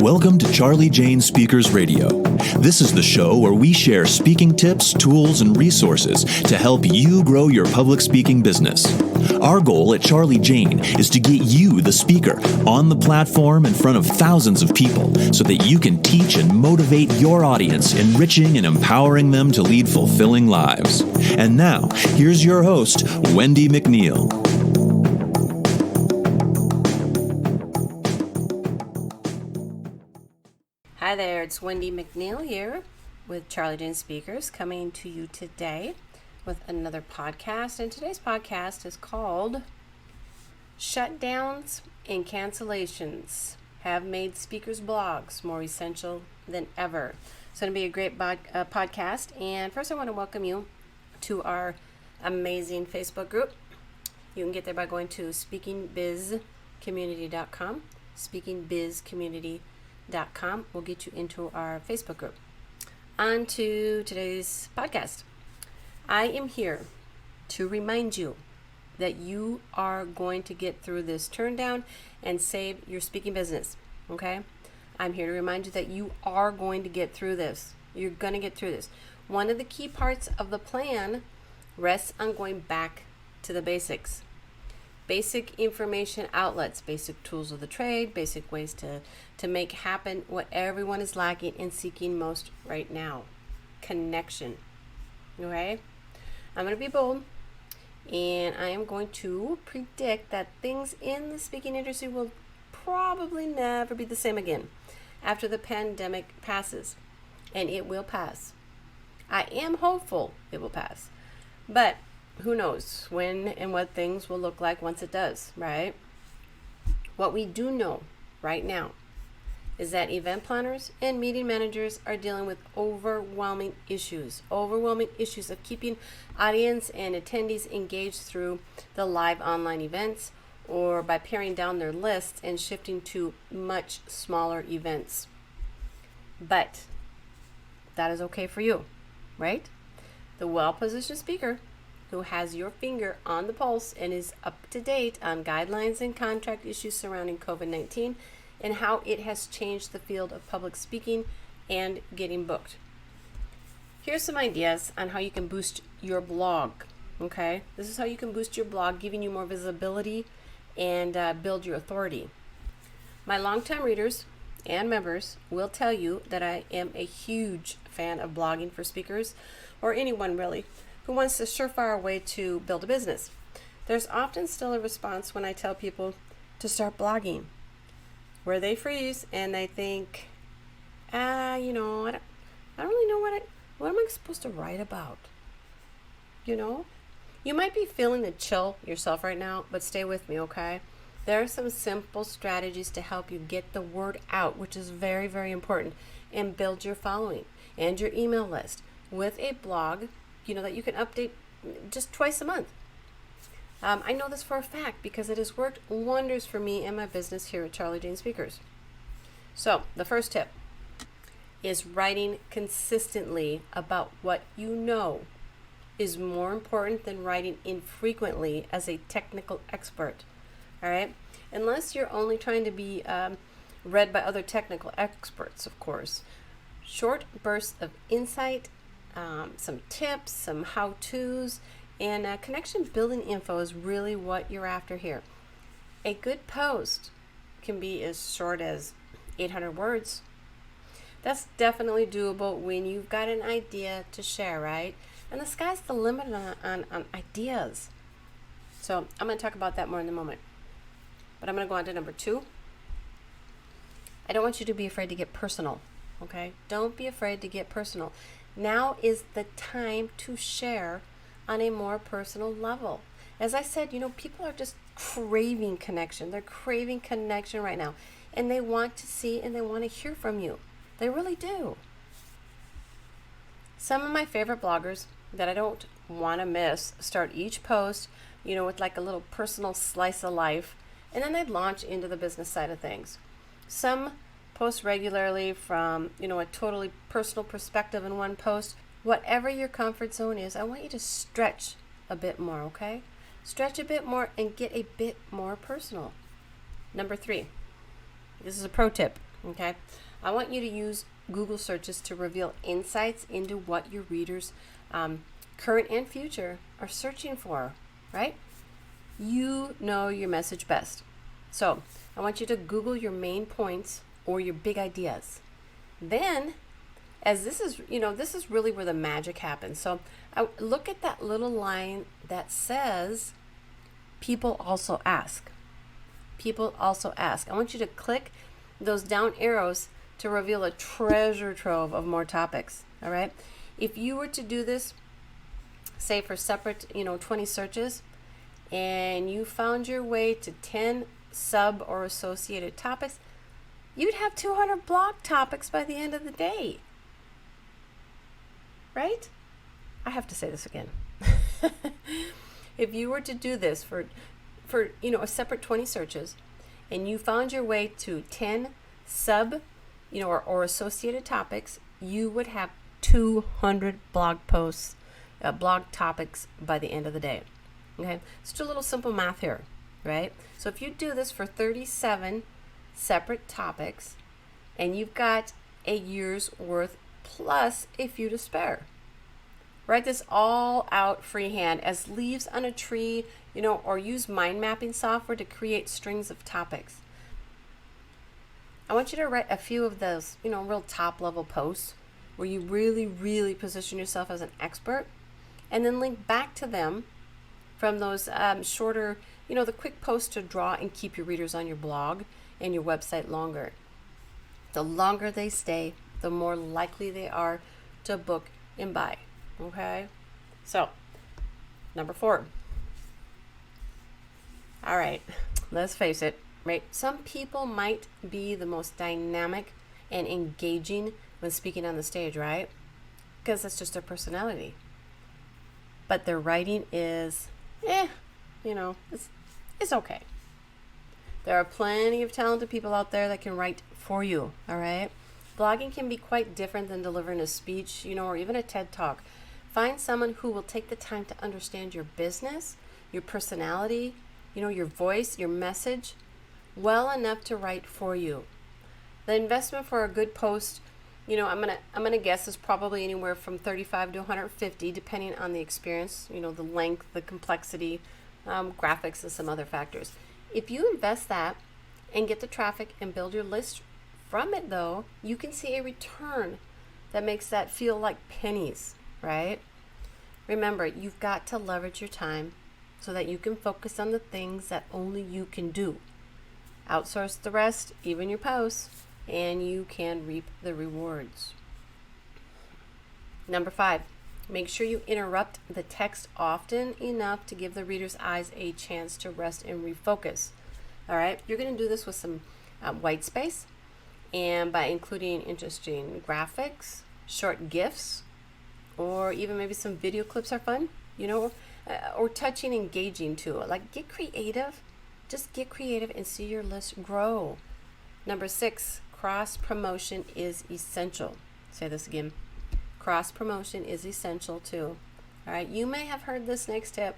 Welcome to Charli Jane Speakers Radio. This is the show where we share speaking tips, tools, and resources to help you grow your public speaking business. Our goal at Charli Jane is to get you, the speaker, on the platform in front of thousands of people so that you can teach and motivate your audience, enriching and empowering them to lead fulfilling lives. And now, here's your host, Wendi McNeil. Hi there, it's Wendi McNeil here with Charli Jane Speakers, coming to you today with another podcast. And today's podcast is called Shutdowns and Cancellations Have Made Speakers' Blogs More Essential Than Ever. It's going to be a great podcast. And first I want to welcome you to our amazing Facebook group. You can get there by going to speakingbizcommunity.com, speakingbizcommunity.com. Will get you into our Facebook group. On to today's podcast. I am here to remind you that you are going to get through this turn down and save your speaking business. Okay? I'm here to remind you that you are going to get through this. You're going to get through this. One of the key parts of the plan rests on going back to the basics. Basic information outlets, basic tools of the trade, basic ways to make happen what everyone is lacking and seeking most right now. Connection. Okay? I'm going to be bold, and I am going to predict that things in the speaking industry will probably never be the same again after the pandemic passes. And it will pass. I am hopeful it will pass. But who knows when and what things will look like once it does, right? What we do know right now is that event planners and meeting managers are dealing with overwhelming issues of keeping audience and attendees engaged through the live online events or by paring down their lists and shifting to much smaller events. But that is okay for you, right? The well-positioned speaker who has your finger on the pulse and is up to date on guidelines and contract issues surrounding COVID-19 and how it has changed the field of public speaking and getting booked. Here's some ideas on how you can boost your blog, okay? This is how you can boost your blog, giving you more visibility and build your authority. My longtime readers and members will tell you that I am a huge fan of blogging for speakers, or anyone really, who wants a surefire way to build a business. There's often still a response when I tell people to start blogging, where they freeze and they think, I don't really know what am I supposed to write about? You might be feeling the chill yourself right now, but stay with me, okay? There are some simple strategies to help you get the word out, which is very, very important, and build your following and your email list with a blog that you can update just twice a month. I know this for a fact because it has worked wonders for me and my business here at Charli Jane Speakers. So the first tip is writing consistently about what you know is more important than writing infrequently as a technical expert. All right? Unless you're only trying to be read by other technical experts, of course. Short bursts of insight, some tips, some how-tos, and connection building info is really what you're after here. A good post can be as short as 800 words. That's definitely doable when you've got an idea to share, right? And the sky's the limit on ideas. So I'm going to talk about that more in a moment. But I'm going to go on to number 2. I don't want you to be afraid to get personal, okay? Don't be afraid to get personal. Now is the time to share on a more personal level. As I said, people are just craving connection. They're craving connection right now. And they want to see and they want to hear from you. They really do. Some of my favorite bloggers that I don't want to miss start each post, with like a little personal slice of life. And then they launch into the business side of things. Some post regularly from, a totally personal perspective in one post. Whatever your comfort zone is, I want you to stretch a bit more, okay? Stretch a bit more and get a bit more personal. Number 3, this is a pro tip. Okay, I want you to use Google searches to reveal insights into what your readers, current and future, are searching for, right? You know your message best. So I want you to Google your main points or your big ideas. Then, as this is really where the magic happens. So I look at that little line that says, people also ask. People also ask. I want you to click those down arrows to reveal a treasure trove of more topics. All right. If you were to do this, say for separate, 20 searches, and you found your way to 10 sub or associated topics, you'd have 200 blog topics by the end of the day. Right? I have to say this again. If you were to do this for a separate 20 searches, and you found your way to 10 sub, or associated topics, you would have 200 blog posts, blog topics by the end of the day. Okay, let's do a little simple math here, right? So if you do this for 37 separate topics, and you've got a year's worth plus a few to spare. Write this all out freehand as leaves on a tree, or use mind mapping software to create strings of topics. I want you to write a few of those, real top level posts where you really, really position yourself as an expert, and then link back to them from those shorter, the quick posts to draw and keep your readers on your blog and your website longer. The longer they stay, the more likely they are to book and buy. Okay? So, number 4. All right, let's face it, right? Some people might be the most dynamic and engaging when speaking on the stage, right? Because that's just their personality. But their writing is, it's okay. There are plenty of talented people out there that can write for you, all right? Blogging can be quite different than delivering a speech, or even a TED Talk. Find someone who will take the time to understand your business, your personality, your voice, your message, well enough to write for you. The investment for a good post, I'm gonna guess is probably anywhere from 35 to 150, depending on the experience, the length, the complexity, graphics, and some other factors. If you invest that and get the traffic and build your list from it, though, you can see a return that makes that feel like pennies, right? Remember, you've got to leverage your time so that you can focus on the things that only you can do. Outsource the rest, even your posts, and you can reap the rewards. Number 5, make sure you interrupt the text often enough to give the reader's eyes a chance to rest and refocus. All right, you're going to do this with some white space, and by including interesting graphics, short GIFs, or even maybe some video clips are fun, or touching, engaging too. Like, get creative. Just get creative and see your list grow. Number 6, cross promotion is essential. Say this again. Cross promotion is essential too. All right, you may have heard this next tip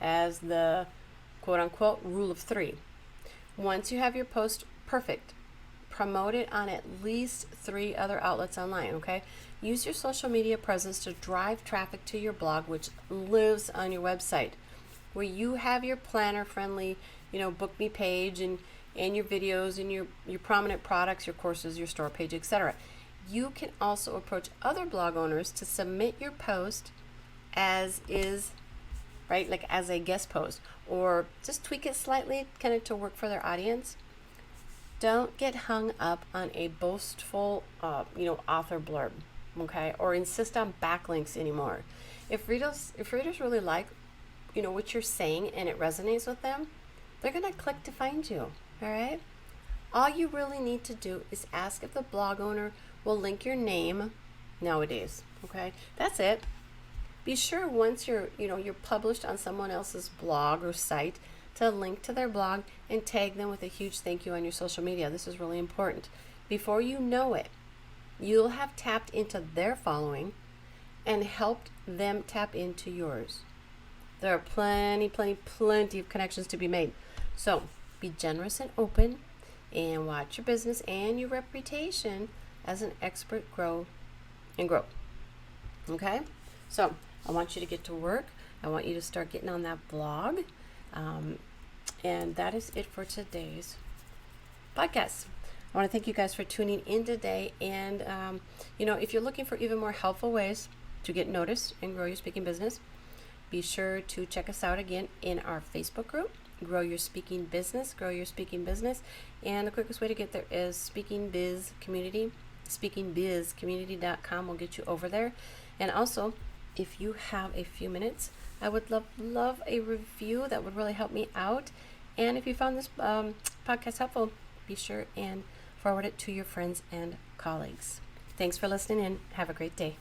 as the quote unquote rule of 3. Once you have your post perfect, promote it on at least 3 other outlets online, okay? Use your social media presence to drive traffic to your blog, which lives on your website, where you have your planner-friendly, book me page and your videos and your prominent products, your courses, your store page, etc. You can also approach other blog owners to submit your post as is, right? Like as a guest post, or just tweak it slightly kind of to work for their audience. Don't get hung up on a boastful, author blurb, okay? Or insist on backlinks anymore. If readers really like, what you're saying and it resonates with them, they're going to click to find you, all right? All you really need to do is ask if the blog owner will link your name nowadays, okay? That's it. Be sure once you're published on someone else's blog or site to link to their blog and tag them with a huge thank you on your social media. This is really important. Before you know it, you'll have tapped into their following and helped them tap into yours. There are plenty of connections to be made. So be generous and open. and watch your business and your reputation as an expert grow and grow. Okay? So I want you to get to work. I want you to start getting on that blog. And that is it for today's podcast. I want to thank you guys for tuning in today. And, if you're looking for even more helpful ways to get noticed and grow your speaking business, be sure to check us out again in our Facebook group, Grow Your Speaking Business, Grow Your Speaking Business. And the quickest way to get there is Speaking Biz Community. SpeakingBizCommunity.com will get you over there. And also, if you have a few minutes, I would love a review. That would really help me out. And if you found this podcast helpful, be sure and forward it to your friends and colleagues. Thanks for listening in. Have a great day.